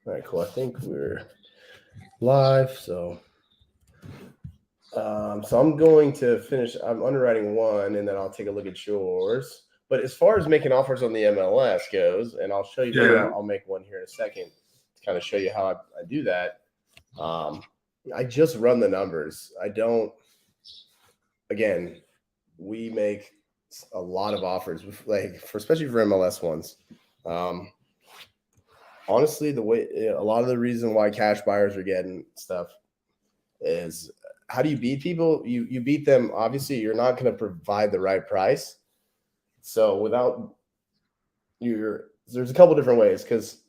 All right, cool. I think we're live. So I'm going to finish. I'm underwriting one, and then I'll take a look at yours. But as far as making offers on the MLS goes, and I'll show you. Maybe I'll make one here in a second to kind of show you how I do that. I just run the numbers. I don't. Again, we make a lot of offers, especially for MLS ones. Honestly, a lot of the reason why cash buyers are getting stuff is, how do you beat people? You beat them. Obviously, you're not going to provide the right price. So there's a couple different ways. Because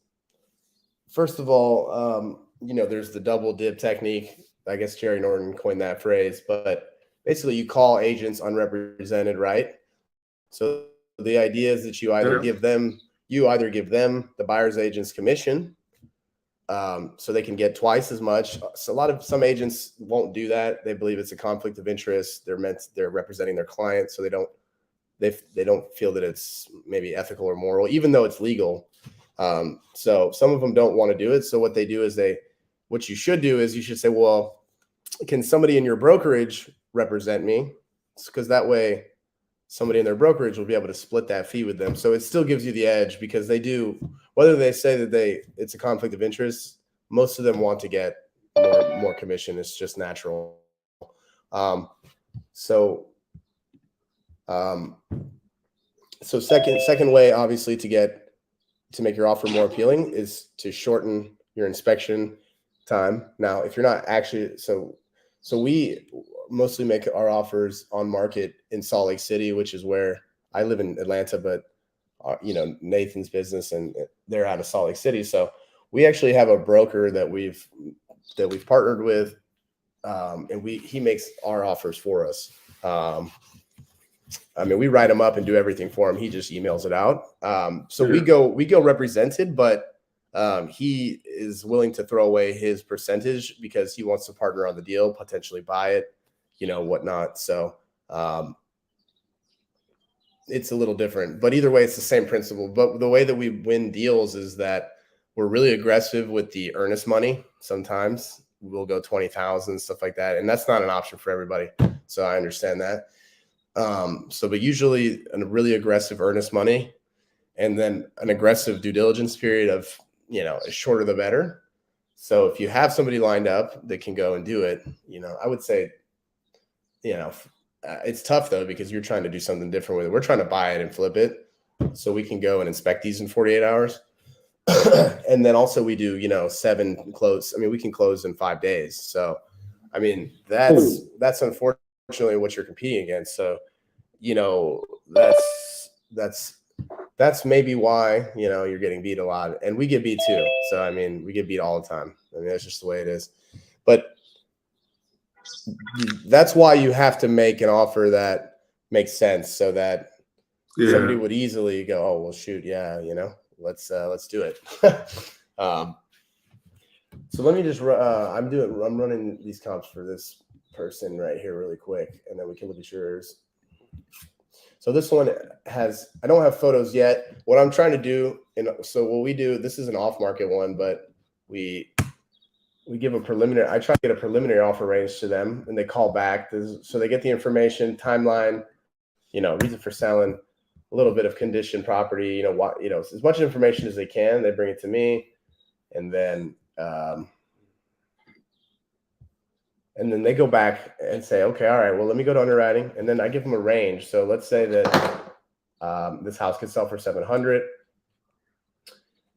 first of all, there's the double dip technique. I guess Jerry Norton coined that phrase, but basically you call agents unrepresented, right? So the idea is that you either give them the buyer's agent's commission, so they can get twice as much. So some agents won't do that. They believe it's a conflict of interest. They're representing their client, so they don't feel that it's maybe ethical or moral, even though it's legal. So some of them don't want to do it. So what they do is what you should do is you should say, well, can somebody in your brokerage represent me? Because that way somebody in their brokerage will be able to split that fee with them. So it still gives you the edge, because they do, whether they say that it's a conflict of interest, most of them want to get more commission. It's just natural. So second way, obviously, to make your offer more appealing is to shorten your inspection time. Now, if you're not actually, so we mostly make our offers on market in Salt Lake City, which is where I live in Atlanta, but Nathan's business, and they're out of Salt Lake City. So we actually have a broker that we've partnered with, and he makes our offers for us. We write them up and do everything for him. He just emails it out. We go represented, but he is willing to throw away his percentage because he wants to partner on the deal, potentially buy it, whatnot. So it's a little different, but either way, it's the same principle. But the way that we win deals is that we're really aggressive with the earnest money. Sometimes we'll go 20,000, stuff like that. And that's not an option for everybody. So I understand that. But usually a really aggressive earnest money, and then an aggressive due diligence period of, as shorter the better. So if you have somebody lined up that can go and do it, I would say, it's tough though, because you're trying to do something different with it. We're trying to buy it and flip it, so we can go and inspect these in 48 hours. And then also we do, 7 close. We can close in 5 days. So, that's unfortunately what you're competing against. So, that's maybe why, you're getting beat a lot, and we get beat too. So, we get beat all the time. That's just the way it is. But that's why you have to make an offer that makes sense, so that somebody would easily go, oh, well, shoot. Yeah. Let's do it. So let me just, I'm running these comps for this person right here really quick, and then we can look at yours. So this one I don't have photos yet. What I'm trying to do, what we do, this is an off-market one, but we give I try to get a preliminary offer range to them, and they call back. So they get the information, timeline, reason for selling, a little bit of condition, property, as much information as they can. They bring it to me, and then they go back and say, okay, all right, well, let me go to underwriting. And then I give them a range. So let's say that this house could sell for $700.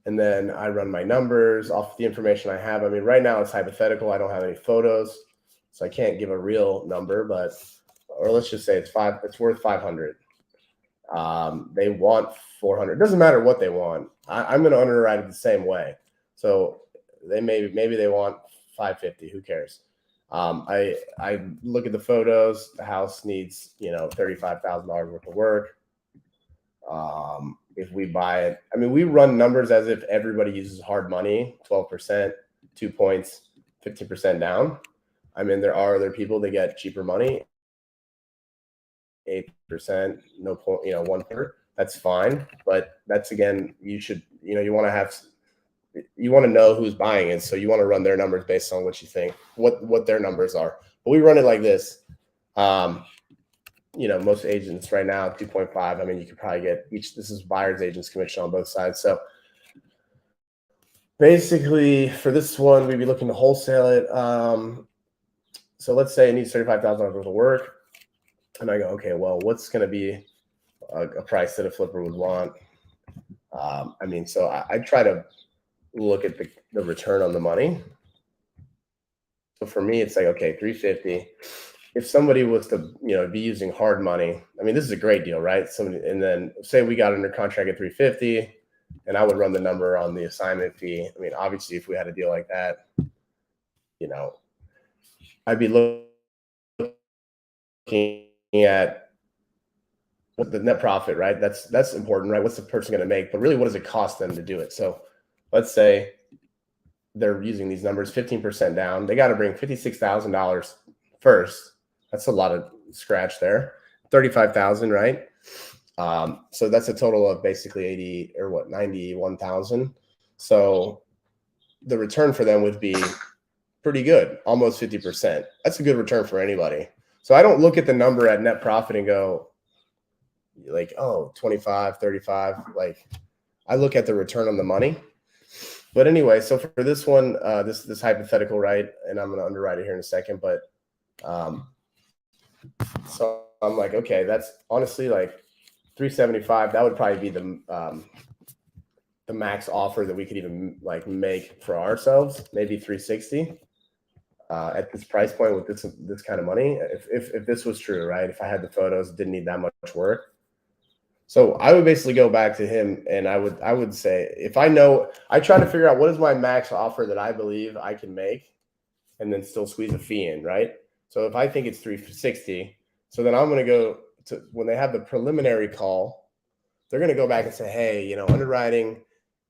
And then I run my numbers off the information I have. Right now it's hypothetical. I don't have any photos, so I can't give a real number, or let's just say it's worth 500. They want 400. It doesn't matter what they want. I'm going to underwrite it the same way. So maybe they want 550. Who cares? I look at the photos. The house needs, $35,000 worth of work. If we buy it, we run numbers as if everybody uses hard money, 12%, 2 points, 15% down. There are other people that get cheaper money, 8%, no point, 1%. That's fine. But that's, again, you should, you want to have you want to know who's buying it. So you want to run their numbers based on what you think, what their numbers are. But we run it like this. Most agents right now, 2.5. I mean, you could probably get this is buyer's agent's commission on both sides. So basically for this one, we'd be looking to wholesale it. So let's say it needs $35,000 worth of work. And I go, okay, well, what's going to be a price that a flipper would want? So I try to look at the return on the money. So for me, it's like, okay, 350. If somebody was to, be using hard money, I mean, this is a great deal, right? And then say we got under contract at 350, and I would run the number on the assignment fee. I mean, obviously, if we had a deal like that, I'd be looking at what the net profit, right? That's important, right? What's the person going to make? But really, what does it cost them to do it? So let's say they're using these numbers, 15% down. They got to bring $56,000 first. That's a lot of scratch there. 35,000, right? So that's a total of basically 91,000. So the return for them would be pretty good, almost 50%. That's a good return for anybody. So I don't look at the number at net profit and go like, oh, 25, 35. Like I look at the return on the money. But anyway, so for this one, this hypothetical, right? And I'm going to underwrite it here in a second, but so I'm like, okay, that's honestly like 375. That would probably be the max offer that we could even like make for ourselves. Maybe 360 at this price point with this kind of money. If this was true, right? If I had the photos, didn't need that much work. So I would basically go back to him and I would say, if I try to figure out what is my max offer that I believe I can make and then still squeeze a fee in, right? So if I think it's 360, so then I'm going to go to, when they have the preliminary call, they're going to go back and say, hey, underwriting,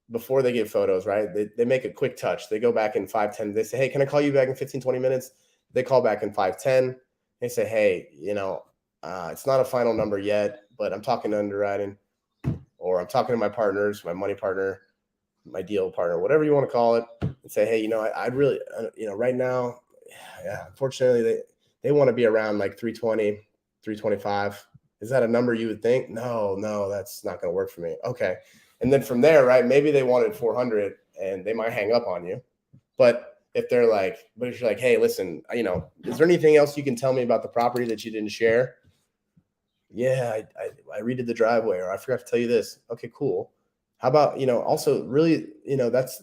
before they get photos, right? They make a quick touch. They go back in 5-10. They say, hey, can I call you back in 15-20 minutes? They call back in 5-10. They say, hey, it's not a final number yet, but I'm talking to underwriting, or I'm talking to my partners, my money partner, my deal partner, whatever you want to call it, and say, hey, I'd really, right now, yeah, unfortunately, they want to be around like 320, 325. Is that a number you would think? No, that's not going to work for me. Okay. And then from there, right, maybe they wanted 400 and they might hang up on you. But if you're like, hey, listen, is there anything else you can tell me about the property that you didn't share? Yeah, I redid the driveway, or I forgot to tell you this. Okay, cool. How about, also really, that's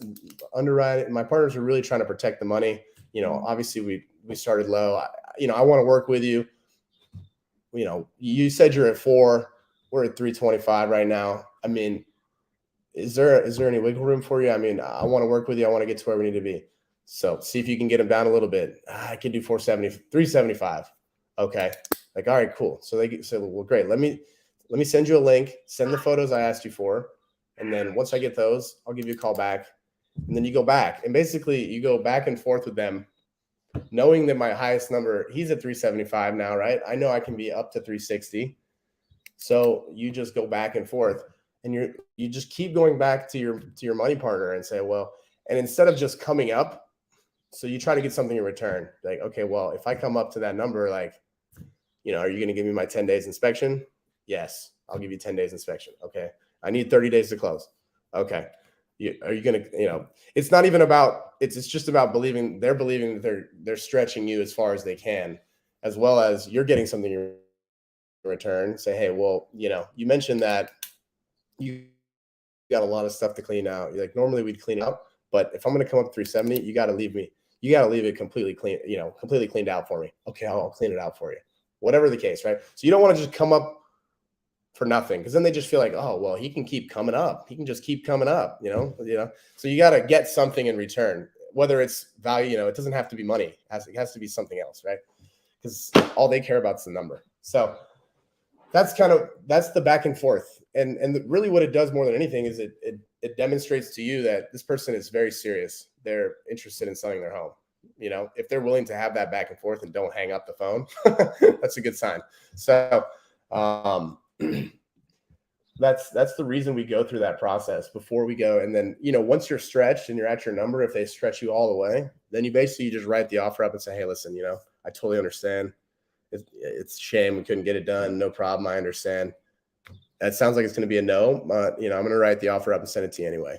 underwriting. My partners are really trying to protect the money. Obviously we started low. I want to work with you. You said you're at 4, we're at 325 right now. I mean, is there any wiggle room for you? I mean, I want to work with you. I want to get to where we need to be. So see if you can get them down a little bit. I can do 470, 375. Okay. Like, all right, cool. So they say, well, great. Let me send you a link, send the photos I asked you for. And then once I get those, I'll give you a call back. And then you go back. And basically you go back and forth with them, knowing that my highest number, he's at 375 now, right? I know I can be up to 360. So you just go back and forth. And you just keep going back to your money partner and say, well, and instead of just coming up, so you try to get something in return. Like, okay, well, if I come up to that number, like, are you going to give me my 10 days inspection? Yes, I'll give you 10 days inspection. Okay. I need 30 days to close. Okay. Are you going to, it's not even about, it's just about believing that they're stretching you as far as they can, as well as you're getting something in return. Say, hey, well, you mentioned that you got a lot of stuff to clean out. You're like, normally we'd clean out, but if I'm going to come up 370, you got to leave it completely clean, completely cleaned out for me. Okay. I'll clean it out for you. Whatever the case, right? So you don't want to just come up for nothing, because then they just feel like, oh, well, he can keep coming up. He can just keep coming up, So you got to get something in return, whether it's value, it doesn't have to be money. It has to be something else, right? Because all they care about is the number. So that's the back and forth. And really what it does more than anything is it demonstrates to you that this person is very serious. They're interested in selling their home. If they're willing to have that back and forth and don't hang up the phone, that's a good sign. So, that's the reason we go through that process before we go. And then, once you're stretched and you're at your number, if they stretch you all the way, then you just write the offer up and say, hey, listen, I totally understand. It's a shame we couldn't get it done. No problem. I understand. That sounds like it's going to be a no. I'm going to write the offer up and send it to you anyway.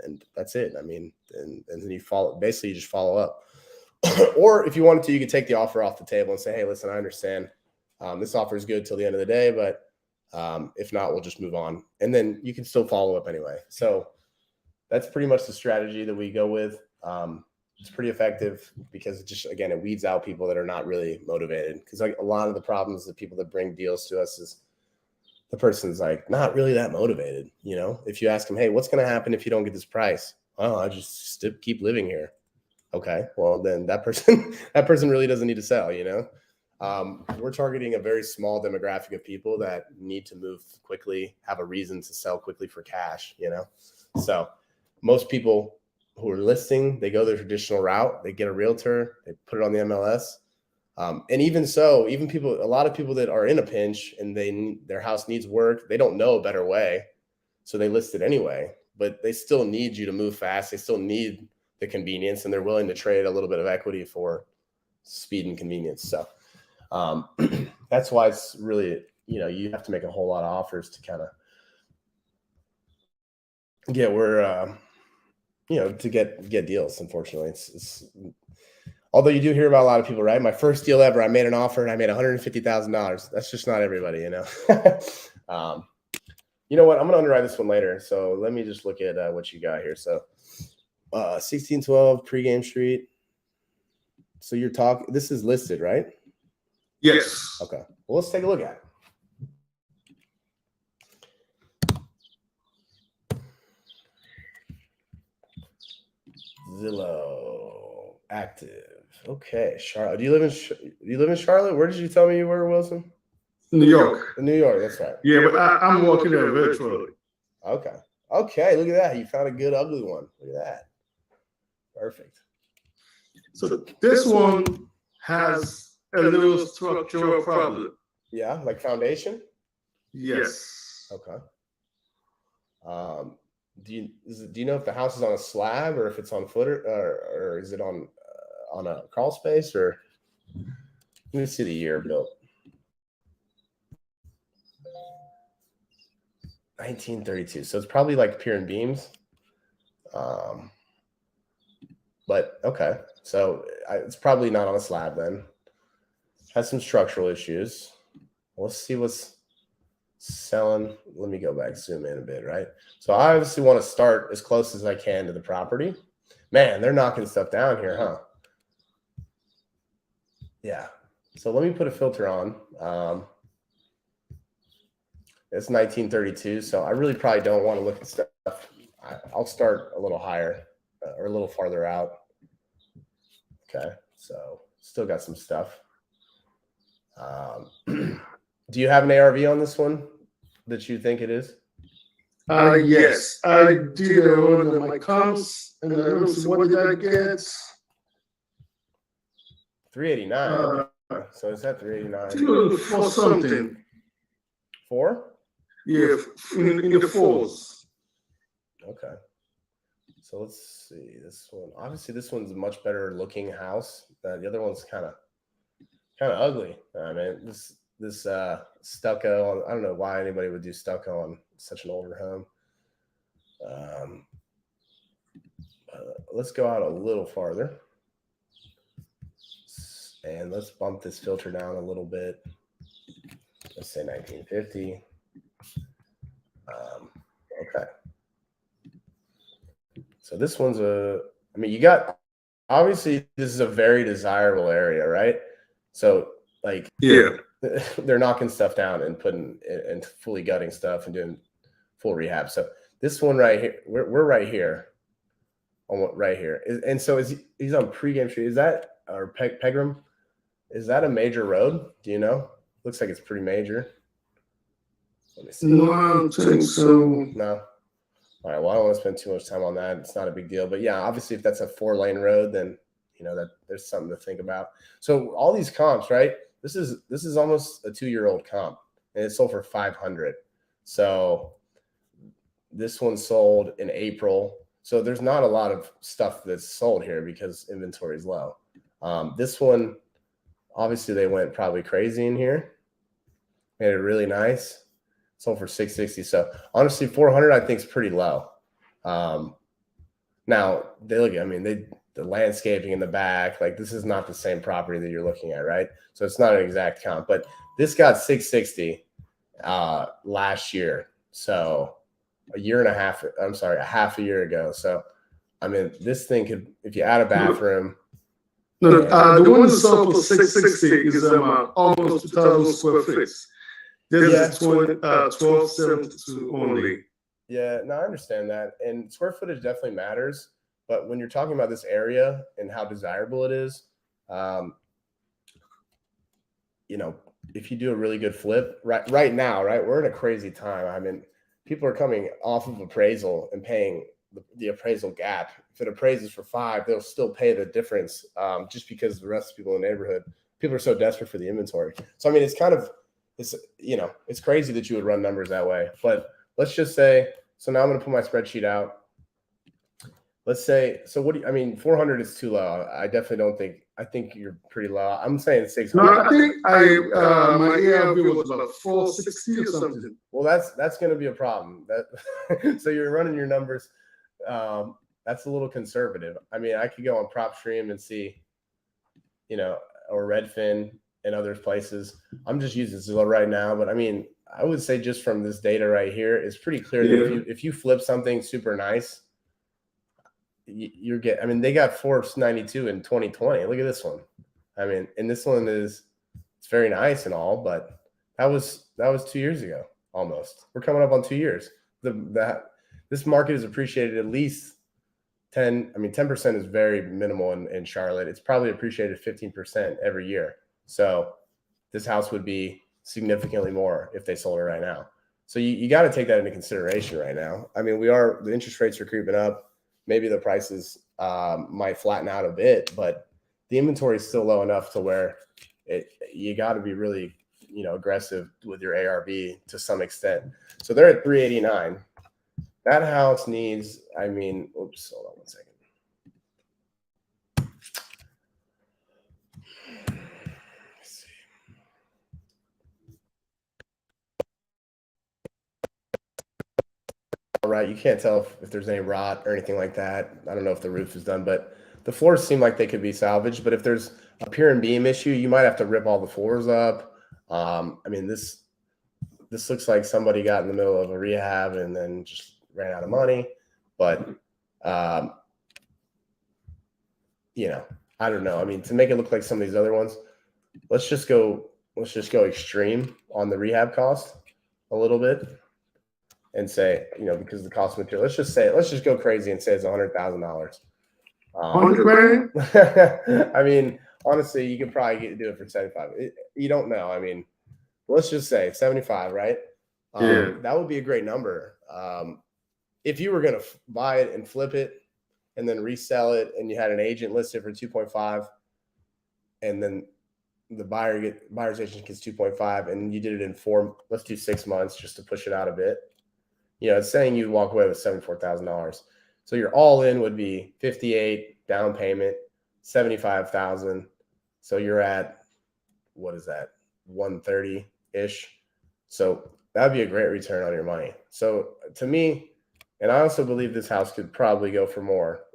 And that's it. I mean, and then you just follow up. Or if you wanted to, you could take the offer off the table and say, hey, listen, I understand. This offer is good till the end of the day, but if not, we'll just move on. And then you can still follow up anyway. So that's pretty much the strategy that we go with. It's pretty effective because it weeds out people that are not really motivated. Because like a lot of the problems that people that bring deals to us is the person's like not really that motivated. If you ask them, hey, what's going to happen if you don't get this price? Oh, I just keep living here. Okay, well then that person really doesn't need to sell. We're targeting a very small demographic of people that need to move quickly, have a reason to sell quickly for cash. So most people who are listing, they go the traditional route. They get a realtor, they put it on the MLS. And even so, a lot of people that are in a pinch and their house needs work, they don't know a better way. So they list it anyway, but they still need you to move fast. They still need the convenience, and they're willing to trade a little bit of equity for speed and convenience. So that's why it's really, you have to make a whole lot of offers to kind of get where, to get deals. Unfortunately, it's although you do hear about a lot of people, right? My first deal ever, I made an offer and I made $150,000. That's just not everybody, You know what? I'm going to underwrite this one later. So let me just look at what you got here. So 1612 Pregame Street. So this is listed, right? Yes. Okay. Well, let's take a look at it. Zillow active. Okay, Charlotte. Do you live in Charlotte? Where did you tell me you were, Wilson? New York. New York. That's right. Yeah, but I'm working there virtually. Okay. Okay. Look at that. You found a good ugly one. Look at that. Perfect. So this one has a little structural problem. Yeah, like foundation? Yes. Okay. Do you know if the house is on a slab or if it's on footer or is it on a crawl space? Or let me see the year built. 1932. So it's probably like pier and beams. But okay. So it's probably not on a slab then. Has some structural issues. Let's see what's selling. Let me go back, zoom in a bit, right? So I obviously want to start as close as I can to the property. Man, they're knocking stuff down here, huh? Yeah. So let me put a filter on. It's 1932, so I really probably don't want to look at stuff. I'll start a little higher or a little farther out. Okay, so still got some stuff. Do you have an ARV on this one that you think it is? Yes, I did run my comps, and what did I get? 389. So is that 389? For something. 4? Yeah, in the fours. Okay. So let's see this one. Obviously, this one's a much better looking house. The other one's kind of ugly. I mean, this stucco. I don't know why anybody would do stucco on such an older home. Let's go out a little farther, and let's bump this filter down a little bit. Let's say 1950. Okay. So this one's you got, obviously this is a very desirable area, right? So like, yeah, they're knocking stuff down and putting and fully gutting stuff and doing full rehab. So this one right here, we're right here right here. And so he's on Pregame Street. Is that, or Pegram? Is that a major road? Do you know? Looks like it's pretty major. Let me see. No, I don't think so. No. All right. Well, I don't want to spend too much time on that. It's not a big deal. But yeah, obviously, if that's a 4-lane road, then that there's something to think about. So all these comps, right? This is almost a 2-year-old comp, and it sold for $500. So this one sold in April. So there's not a lot of stuff that's sold here because inventory is low. This one, obviously, they went probably crazy in here. Made it really nice. Sold for $660. So honestly, 400 I think is pretty low. Now they look. I mean, the landscaping in the back, like this is not the same property that you're looking at, right? So it's not an exact count, but this got 660 last year. So a half a year ago. So I mean, this thing could, if you add a bathroom. No, the one that sold for 660 is almost 2,000 square feet. This is 1272 only. Yeah, no, I understand that. And square footage definitely matters. But when you're talking about this area and how desirable it is, if you do a really good flip right now, right, we're in a crazy time. I mean, people are coming off of appraisal and paying the appraisal gap. If it appraises for 5, they'll still pay the difference just because the rest of the people in the neighborhood, people are so desperate for the inventory. So, I mean, it's crazy that you would run numbers that way. But let's just say, so now I'm going to put my spreadsheet out. Let's say, so 400 is too low. I definitely don't think, I think you're pretty low. I'm saying 600. No, I think my ARV was about 460 or something. Well, that's going to be a problem. So you're running your numbers. That's a little conservative. I mean, I could go on PropStream and see, or Redfin and other places. I'm just using Zillow right now, but I mean, I would say just from this data right here, it's pretty clear that if you flip something super nice, they got 492 in 2020. Look at this one. I mean, and this one it's very nice and all, but that was 2 years ago almost. We're coming up on 2 years. This market is appreciated at least 10% is very minimal in Charlotte. It's probably appreciated 15% every year. So this house would be significantly more if they sold it right now. So you got to take that into consideration right now. I mean, the interest rates are creeping up. Maybe the prices might flatten out a bit, but the inventory is still low enough to where you got to be really, aggressive with your ARV to some extent. So they're at 389. That house needs, hold on one second. Let's see. All right, you can't tell if there's any rot or anything like that. I don't know if the roof is done, but the floors seem like they could be salvaged. But if there's a pier and beam issue, you might have to rip all the floors up. This looks like somebody got in the middle of a rehab and then just ran out of money. But I don't know. I mean, to make it look like some of these other ones, let's just go extreme on the rehab cost a little bit and say, because of the cost of material, let's just go crazy and say it's $100,000. 100 grand? I mean, honestly, you could probably do it for 75. You don't know. I mean, let's just say 75, right? That would be a great number. If you were going to buy it and flip it and then resell it, and you had an agent listed for 2.5, and then the buyer's agent gets 2.5, and you did it in let's do 6 months just to push it out a bit. It's saying you'd walk away with $74,000. So your all in would be 58 down payment, 75,000. So you're at, what is that? 130 ish. So that'd be a great return on your money. So to me, and I also believe this house could probably go for more,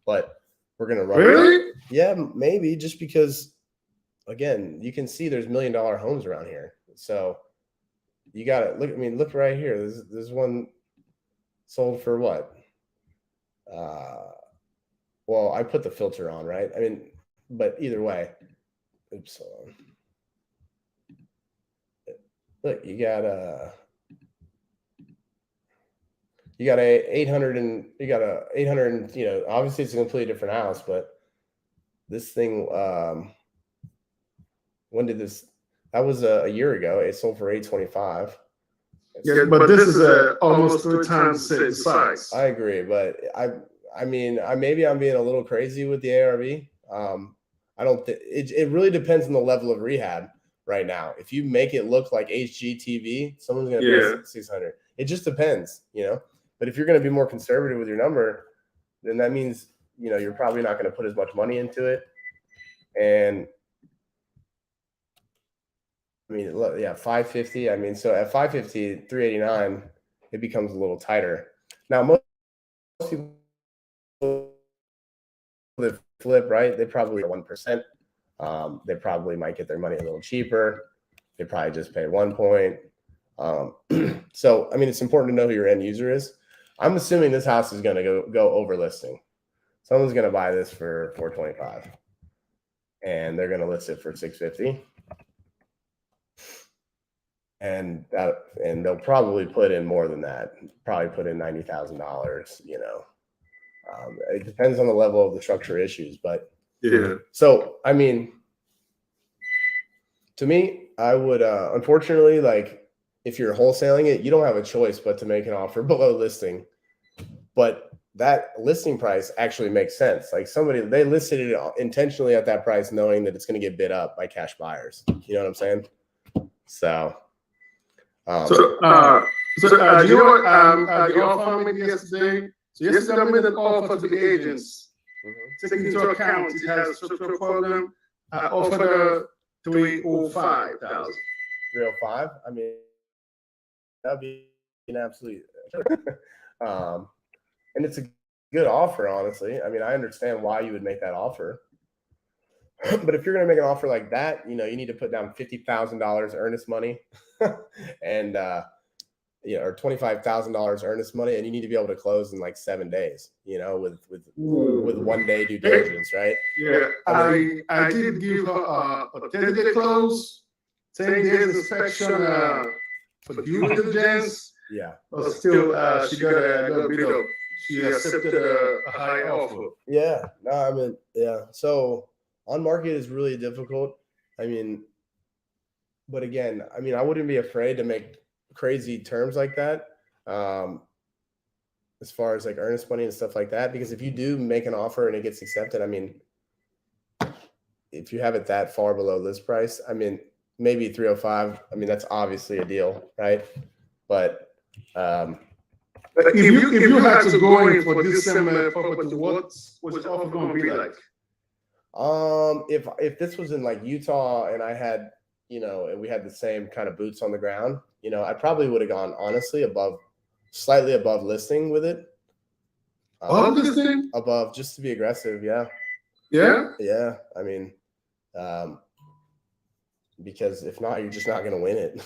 but we're going to run. Really? Yeah, maybe, just because, again, you can see there's $1 million homes around here. So you got to look. I mean, look right here. This one sold for what? Well, I put the filter on, right? I mean, but either way, oops, hold on. Look, you got a 800 obviously it's a completely different house, but this thing, when did this, that was a year ago. It sold for 825. Yeah, but this is almost 3 times the size. I agree, but I mean, maybe I'm being a little crazy with the ARV. I don't think it really depends on the level of rehab, right now. If you make it look like HGTV, someone's going to pay 600. It just depends, But if you're going to be more conservative with your number, then that means, you're probably not going to put as much money into it. And I mean, look, yeah, 550. I mean, so at 550, 389, it becomes a little tighter. Now, most people that flip, right, they probably 1%. They probably might get their money a little cheaper. They probably just pay 1 point. So, I mean, it's important to know who your end user is. I'm assuming this house is going to go over listing. Someone's going to buy this for 425, and they're going to list it for 650. And they'll probably put in more than that. Probably put in $90,000. It depends on the level of the structure issues, but So I mean, to me, I would unfortunately, like, if you're wholesaling it, you don't have a choice but to make an offer below listing. But that listing price actually makes sense. Like, they listed it intentionally at that price, knowing that it's going to get bid up by cash buyers. You know what I'm saying? So. Do you know what the offer I made yesterday? So yesterday I made an offer to the agents. Taking into account it has a structural problem. I offered 305,000. 305. I mean, that'd be an absolute. And it's a good offer, honestly. I mean, I understand why you would make that offer. But if you're going to make an offer like that, you need to put down $50,000 earnest money and, or $25,000 earnest money, and you need to be able to close in like 7 days, with 1 day due diligence, right? Yeah, I did give her a 10-day close, 10 days inspection for due diligence. Yeah. But still, she got a bid up. She accepted a high offer. Yeah. No, I mean, yeah. So on market is really difficult. I mean, but again, I mean, I wouldn't be afraid to make crazy terms like that, as far as like earnest money and stuff like that, because if you do make an offer and it gets accepted, I mean, if you have it that far below list price, I mean, maybe 305, I mean, that's obviously a deal, right? But if you had to go in for this similar property, what was the offer going to be like? If this was in like Utah and I had, and we had the same kind of boots on the ground, I probably would have gone honestly slightly above listing with it. Above listing? Above, just to be aggressive. Yeah. Yeah. Yeah. I mean, because if not, you're just not going to win it,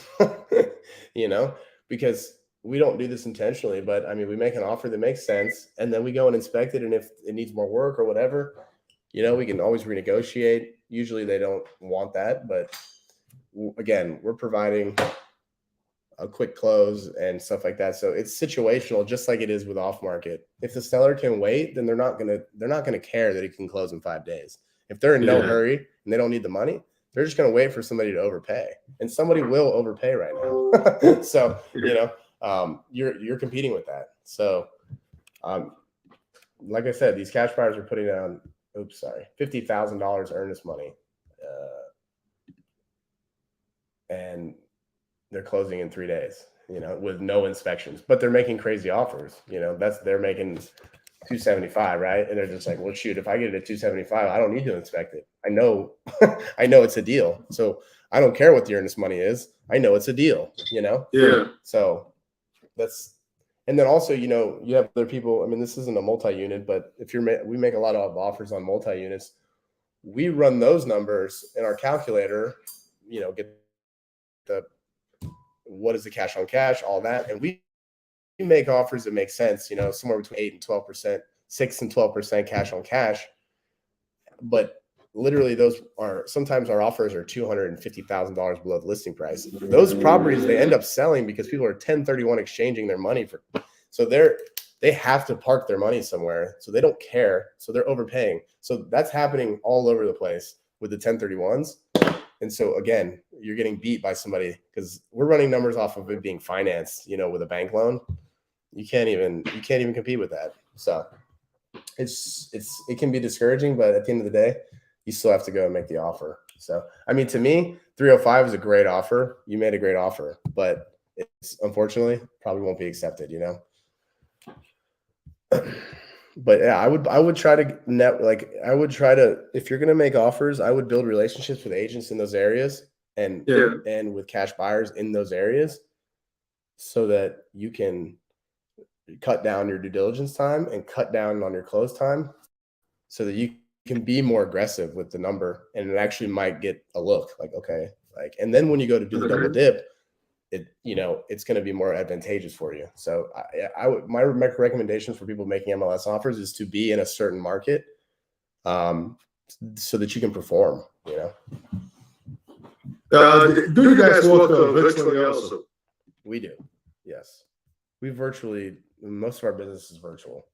because we don't do this intentionally, but I mean, we make an offer that makes sense and then we go and inspect it. And if it needs more work or whatever, we can always renegotiate. Usually they don't want that, but again, we're providing a quick close and stuff like that. So it's situational, just like it is with off market. If the seller can wait, then they're not gonna care that it can close in 5 days. If they're in no hurry and they don't need the money, they're just gonna wait for somebody to overpay, and somebody will overpay right now. So you're competing with that. So like I said, these cash buyers are putting down $50,000 earnest money, and they're closing in 3 days, with no inspections, but they're making crazy offers. They're making 275, right? And they're just like, well, shoot, if I get it at 275, I don't need to inspect it. I know, I know it's a deal. So I don't care what the earnest money is. I know it's a deal, Yeah. So and then also, you have other people. I mean, this isn't a multi-unit, but we make a lot of offers on multi-units. We run those numbers in our calculator, get what is the cash on cash, all that. And we make offers that make sense, somewhere between 8 and 12%, 6 and 12% cash on cash. But literally sometimes our offers are $250,000 below the listing price. Those properties, they end up selling because people are 1031 exchanging their money so they have to park their money somewhere. So they don't care. So they're overpaying. So that's happening all over the place with the 1031s. And so again, you're getting beat by somebody because we're running numbers off of it being financed, with a bank loan. You can't even compete with that. So it can be discouraging, but at the end of the day, you still have to go and make the offer. So, I mean, to me, 305 is a great offer. You made a great offer, but it's unfortunately probably won't be accepted, you know? But yeah, I would try to I would try to, if you're going to make offers, I would build relationships with agents in those areas and with cash buyers in those areas so that you can cut down your due diligence time and cut down on your close time so that you can be more aggressive with the number, and it actually might get a look like, okay, like, and then when you go to do the double dip, it's going to be more advantageous for you. So my recommendation for people making MLS offers is to be in a certain market, so that you can perform, Do you guys work virtually also? We do. Yes. Most of our business is virtual,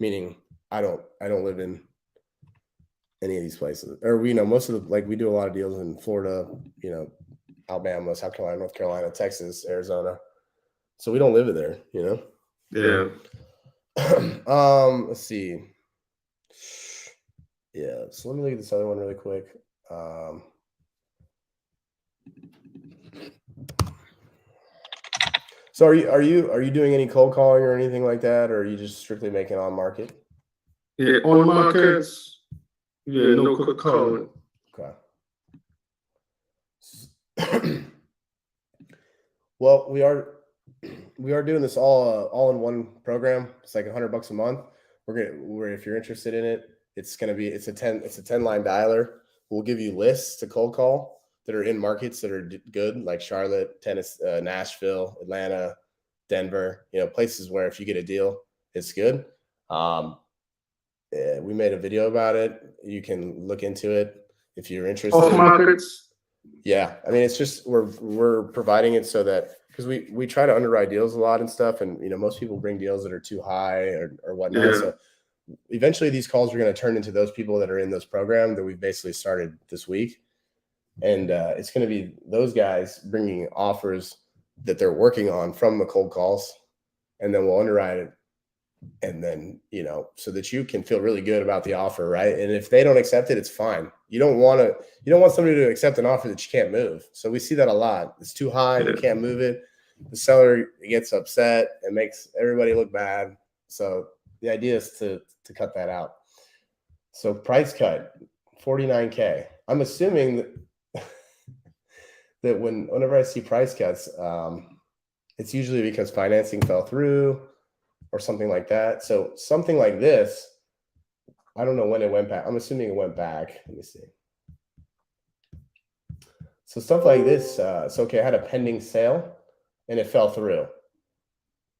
meaning I don't live in any of these places, or most of we do a lot of deals in Florida, Alabama, South Carolina, North Carolina, Texas, Arizona. So we don't live there, Yeah. Let's see. Yeah. So let me look at this other one really quick. So are you doing any cold calling or anything like that, or are you just strictly making on market? Yeah, on markets. Yeah, no cold calling. Okay. Well, we are doing this all in one program. It's like $100 a month. If you're interested in it, it's a 10 line dialer. We'll give you lists to cold call that are in markets that are good, like Charlotte, Tennessee, Nashville, Atlanta, Denver. Places where if you get a deal, it's good. We made a video about it. You can look into it if you're interested. Off markets. Yeah, I mean, it's just we're providing it so that, because we try to underwrite deals a lot and stuff, and most people bring deals that are too high or whatnot. Yeah. So eventually, these calls are going to turn into those people that are in those programs that we've basically started this week, and it's going to be those guys bringing offers that they're working on from the cold calls, and then we'll underwrite it. And then, so that you can feel really good about the offer, right? And if they don't accept it, it's fine. You don't want somebody to accept an offer that you can't move. So we see that a lot. It's too high, you can't move it. The seller gets upset and makes everybody look bad. So the idea is to cut that out. So price cut, $49K. I'm assuming that whenever I see price cuts, it's usually because financing fell through or something like that. So something like this, I don't know when it went back. I'm assuming it went back. Let me see. So stuff like this, okay, I had a pending sale and it fell through.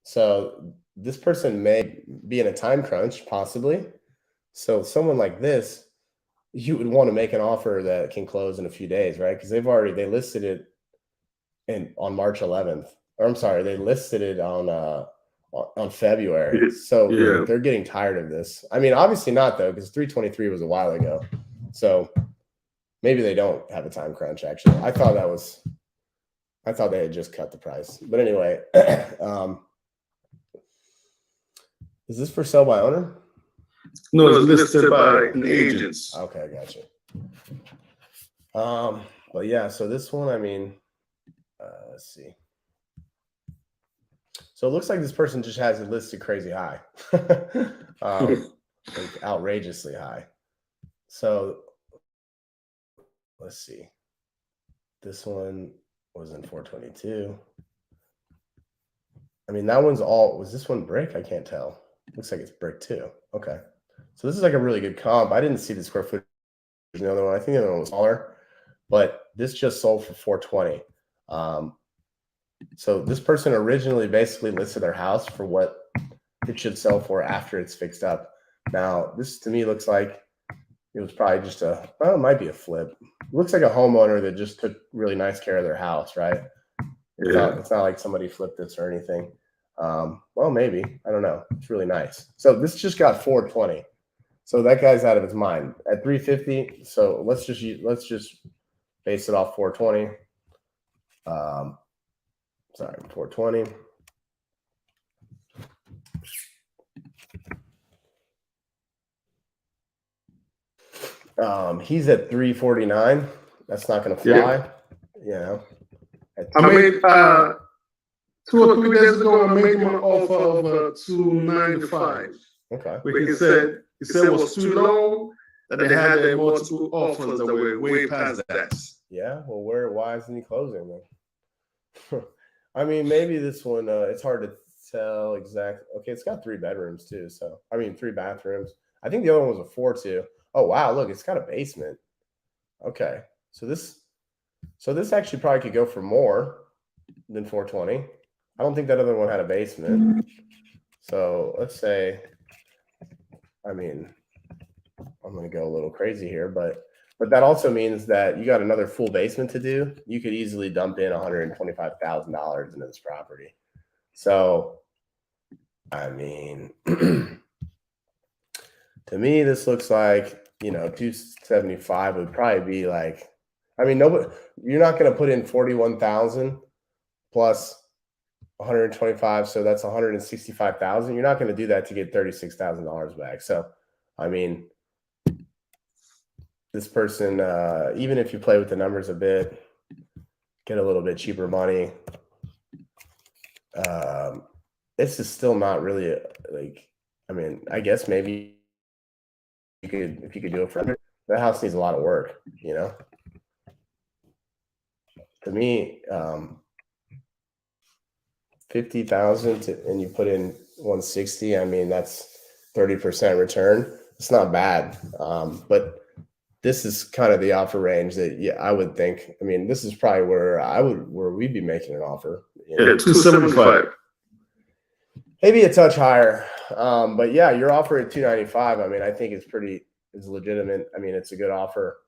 So this person may be in a time crunch, possibly. So someone like this, you would want to make an offer that can close in a few days, right? Because they listed it on March 11th. Or I'm sorry, they listed it on February. So they're getting tired of this. I mean, obviously not, though, because 323 was a while ago. So maybe they don't have a time crunch, actually. I thought they had just cut the price. But anyway, is this for sale by owner? No, it's listed by an agent. Okay, I got you. But yeah, so this one, I mean, let's see. So it looks like this person just has it listed crazy high, like outrageously high. So let's see. This one was in 422. I mean, that was this one brick? I can't tell. Looks like it's brick too. Okay. So this is like a really good comp. I didn't see the square footage in the other one. I think the other one was smaller, but this just sold for 420. So this person originally basically listed their house for what it should sell for after it's fixed up. Now, this to me looks like it was probably just it might be a flip. It looks like a homeowner that just took really nice care of their house, right? It's not like somebody flipped this or anything. Well, maybe. I don't know. It's really nice. So this just got 420. So that guy's out of his mind at 350. So let's just base it off 420. Sorry, 420. He's at 349. That's not going to fly. Yeah. I made 2 or 3 days ago. I made him an offer of 295. Okay. But he said it was too low. That they had multiple offers that were way past that. Yeah. Well, why isn't he closing then? I mean, maybe this one. It's hard to tell exactly. Okay, it's got 3 bedrooms too. So 3 bathrooms. I think the other one was a 4-2. Oh wow, look, it's got a basement. Okay, so this actually probably could go for more than 420. I don't think that other one had a basement. So let's say, I'm going to go a little crazy here, but that also means that you got another full basement to do. You could easily dump in $125,000 into this property. So, to me, this looks like, 275 would probably be like, nobody, you're not going to put in 41,000 plus 125, so that's 165,000. You're not going to do that to get $36,000 back. So, this person, even if you play with the numbers a bit, get a little bit cheaper money. This is still not really I guess maybe if you could do it for the house needs a lot of work, To me, 50,000 and you put in 160. That's 30% return. It's not bad, but this is kind of the offer range that I would think. This is probably where we'd be making an offer. 275. Maybe a touch higher, but yeah, your offer at 295. I think is legitimate. It's a good offer.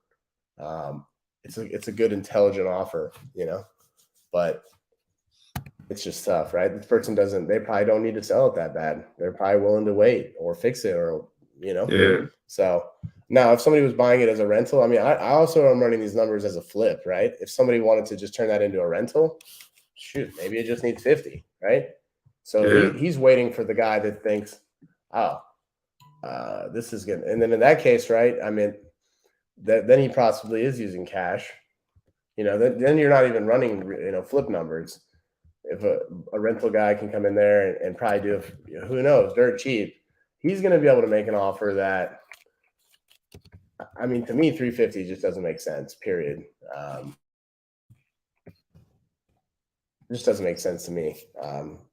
It's a good, intelligent offer, but it's just tough, right? This person they probably don't need to sell it that bad. They're probably willing to wait or fix it, or Yeah. So now, if somebody was buying it as a rental, I also am running these numbers as a flip, right? If somebody wanted to just turn that into a rental, shoot, maybe it just needs 50, right? So he's waiting for the guy that thinks, oh, this is good. And then in that case, right, then he possibly is using cash. Then you're not even running, flip numbers. If a rental guy can come in there and probably do, who knows, dirt cheap, he's going to be able to make an offer that, to me, 350 just doesn't make sense, period. Just doesn't make sense to me.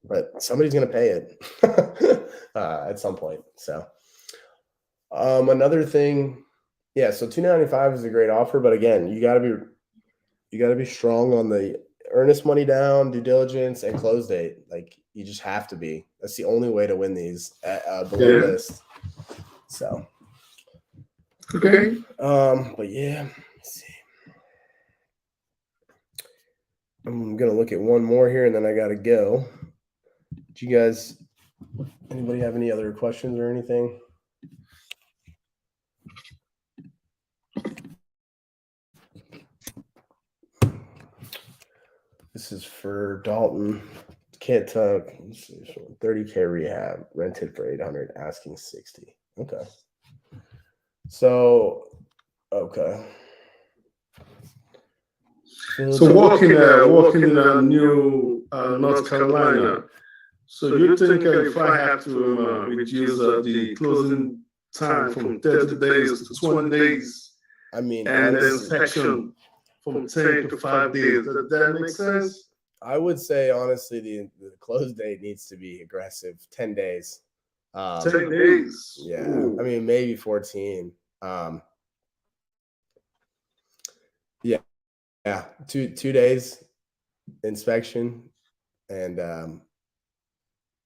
But somebody's going to pay it at some point. So another thing, so 295 is a great offer, but again, you got to be strong on the earnest money down, due diligence, and close date. Like, you just have to be. That's the only way to win these below list. So okay. But yeah, let's see. I'm gonna look at one more here, and then I gotta go. Do you guys, anybody have any other questions or anything? This is for Dalton. Can't talk. 30K rehab, rented for 800, asking 60. Okay. So, okay. So walking in New North Carolina. So you think if I have to reduce the closing time from 30 days to 20 days, and the inspection from 10 to 5 days, does that make sense? I would say, honestly, the close date needs to be aggressive. 10 days. 10 days. Yeah. Ooh. Maybe 14. Yeah. 2 days inspection, and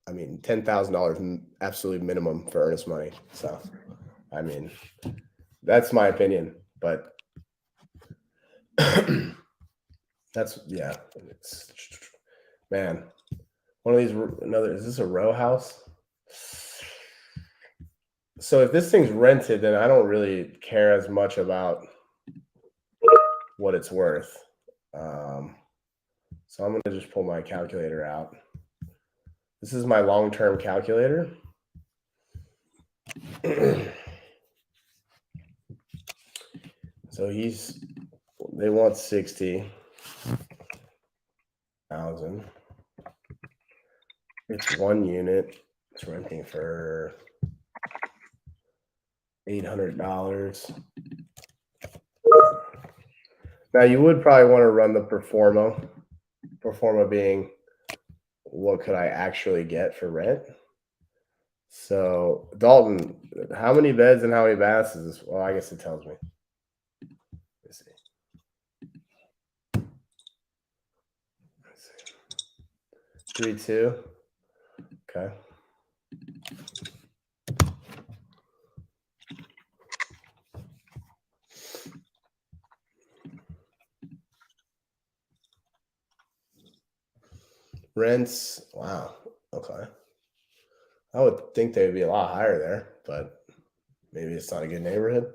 $10,000 absolute minimum for earnest money. So, that's my opinion, but that's, man, one of these, is this a row house? So if this thing's rented, then I don't really care as much about what it's worth. So I'm going to just pull my calculator out. This is my long-term calculator. So they want 60,000. It's one unit. It's renting for $800. Now you would probably want to run the performa. Performa being, what could I actually get for rent? So Dalton, how many beds and how many baths is this? Well, I guess it tells me. Let's see. 3.2. Okay. Rents, wow. Okay. I would think they would be a lot higher there, but maybe it's not a good neighborhood.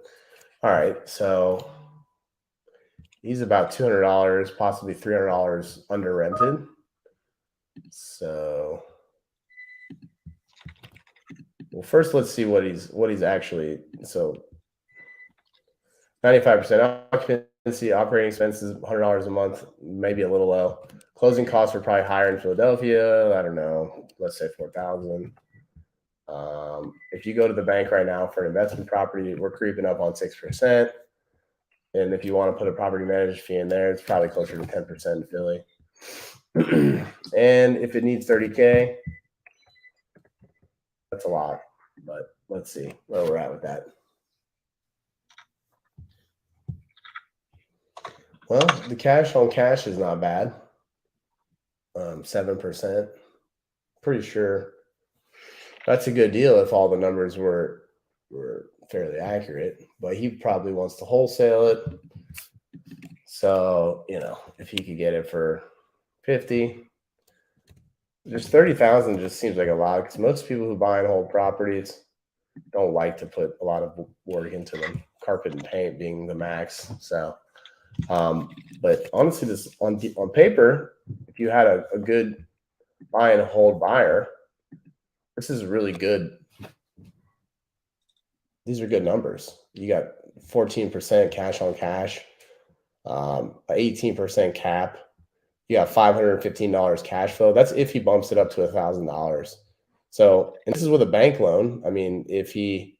All right, so he's about $200, possibly $300 under rented. So, well, first let's see what he's actually. So, 95% occupancy, operating expenses $100 a month, maybe a little low. Closing costs are probably higher in Philadelphia. I don't know. Let's say 4,000. If you go to the bank right now for an investment property, we're creeping up on 6%. And if you want to put a property management fee in there, it's probably closer to 10% in Philly. And if it needs 30K, that's a lot. But let's see where we're at with that. Well, the cash on cash is not bad. 7%. Pretty sure that's a good deal if all the numbers were fairly accurate. But he probably wants to wholesale it. So, if he could get it for 50, just 30,000 just seems like a lot, because most people who buy and hold properties don't like to put a lot of work into them. Carpet and paint being the max. So, but honestly, this on paper, if you had a good buy and hold buyer, this is really good. These are good numbers. You got 14% cash on cash, 18% cap. You got $515 cash flow. That's if he bumps it up to $1,000. So, and this is with a bank loan. I mean, if he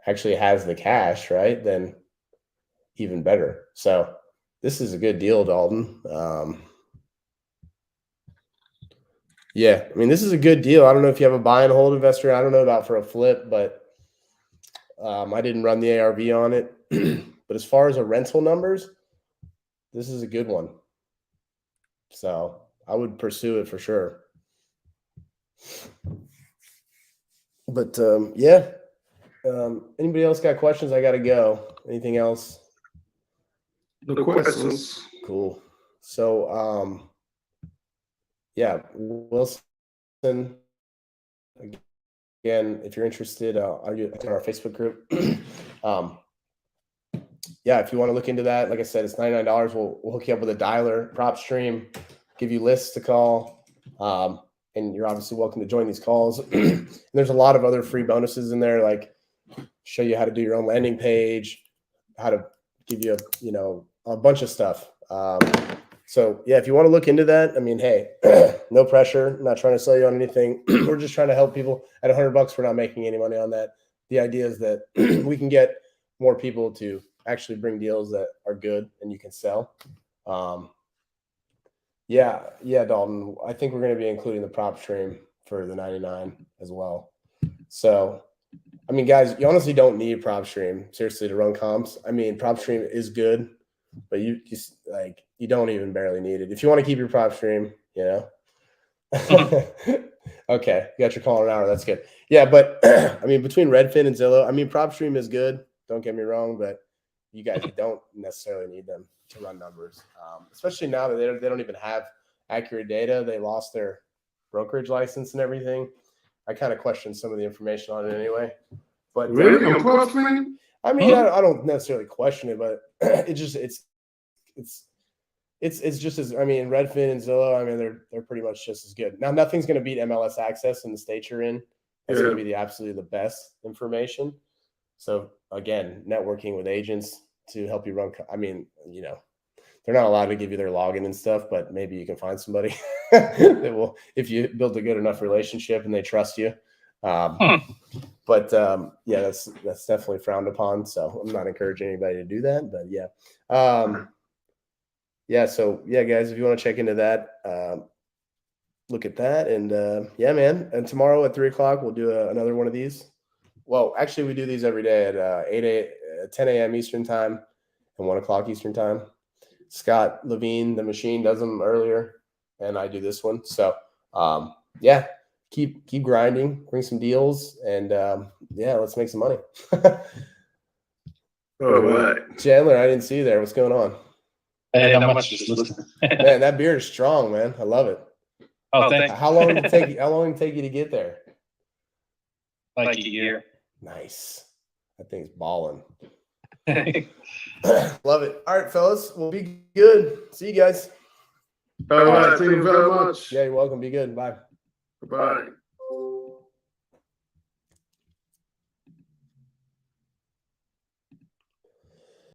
actually has the cash, right, then even better. So this is a good deal, Dalton. Yeah, I mean, this is a good deal. I don't know if you have a buy and hold investor. I don't know about for a flip, but I didn't run the ARV on it. But as far as a rental numbers, this is a good one. So I would pursue it for sure. But yeah. Anybody else got questions? I got to go. Anything else? No questions. Cool. So, yeah, Wilson, again, if you're interested, I'll get to our Facebook group. Yeah, if you want to look into that, like I said, it's $99. We'll hook you up with a dialer, prop stream, give you lists to call. And you're obviously welcome to join these calls. And there's a lot of other free bonuses in there, like show you how to do your own landing page, how to give you a bunch of stuff. So yeah, if you want to look into that, I mean, hey, no pressure. I'm not trying to sell you on anything. We're just trying to help people. At $100, we're not making any money on that. The idea is that we can get more people to actually bring deals that are good and you can sell. Yeah, Dalton. I think we're going to be including the prop stream for the 99 as well. So, I mean, guys, you honestly don't need prop stream seriously to run comps. I mean, prop stream is good, but you don't even barely need it. If you want to keep your prop stream, Okay, you got your call an hour. That's good. Yeah, but I mean, between Redfin and Zillow, I mean, prop stream is good. Don't get me wrong, but you guys don't necessarily need them to run numbers, especially now that they don't even have accurate data. They lost their brokerage license and everything. I kind of question some of the information on it anyway. But Really, on prop stream? I mean, I don't necessarily question it, but it's just as, I mean, Redfin and Zillow, I mean, they're pretty much just as good. Now, nothing's going to beat MLS Access in the state you're in. That's going to be absolutely the best information. So again, networking with agents, to help you run. I mean, you know, they're not allowed to give you their login and stuff, but maybe you can find somebody that will, if you build a good enough relationship and they trust you. But yeah, that's definitely frowned upon. So I'm not encouraging anybody to do that, but yeah. Yeah. So yeah, guys, if you want to check into that, look at that. And yeah, man. And tomorrow at 3:00, we'll do another one of these. Well, actually, we do these every day at 10 a.m. Eastern time and 1:00 Eastern time. Scott Levine, the machine, does them earlier, and I do this one. So yeah, keep grinding, bring some deals, and yeah, let's make some money. All right. Chandler, I didn't see you there. What's going on? Hey, not much, just listening. Man, that beer is strong, man. I love it. Oh, thanks. How long did it take you? How long did it take you to get there? Like a year. Nice. That thing's balling. Love it. All right, fellas. We'll be good. See you guys. All right. Thank you very much. Yeah, you're welcome. Be good. Bye. Bye.